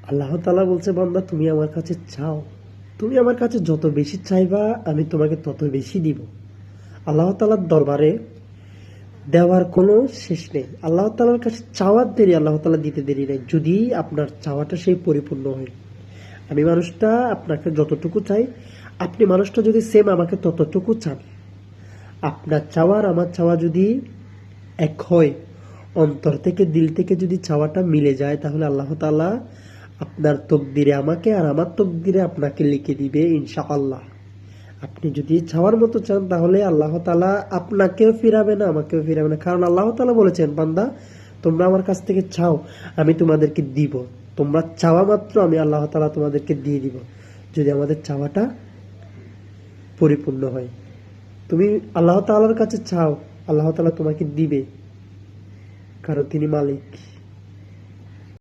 আল্লাহ তাআলা বলছে, বান্দা তুমি আমার কাছে চাও, তুমি আমার কাছে যত বেশি চাইবা আমি তোমাকে তত বেশি দিব। আল্লাহ তাআলার দরবারে দেওয়ার কোনো শেষ নেই। আল্লাহ তাআলার কাছে চাওয়ার দেরি, আল্লাহ তাআলা দিতে দেরি নেই, যদি আপনার চাওয়াটা সেই পরিপূর্ণ হয়। আমি মানুষটা আপনাকে যতটুকু চাই, আপনি মানুষটা যদি সেম আমাকে ততটুকু চান, আপনার চাওয়ার আমার চাওয়া যদি এক হয়, অন্তর থেকে দিল থেকে যদি চাওয়াটা মিলে যায়, তাহলে আল্লাহ তাআলা আপনার তকদিরে আমাকে আর আমার তকদিরে আপনাকে লিখে দিবে ইনশাআল্লাহ। আপনি যদি চাওয়ার মতো চান তাহলে আল্লাহ তাআলা আপনাকেও ফিরাবে না, আমাকেও ফিরাবে না। কারণ আল্লাহ তাআলা বলেছেন, বান্দা তোমরা আমার কাছ থেকে চাও, আমি তোমাদেরকে দিব। তোমরা চাওয়া মাত্র আমি আল্লাহ তাআলা তোমাদেরকে দিয়ে দিব, যদি আমাদের চাওয়াটা পরিপূর্ণ হয়। তুমি আল্লাহ তাআলার কাছে চাও, আল্লাহ তাআলা তোমাকে দিবে, কারণ তিনি মালিক।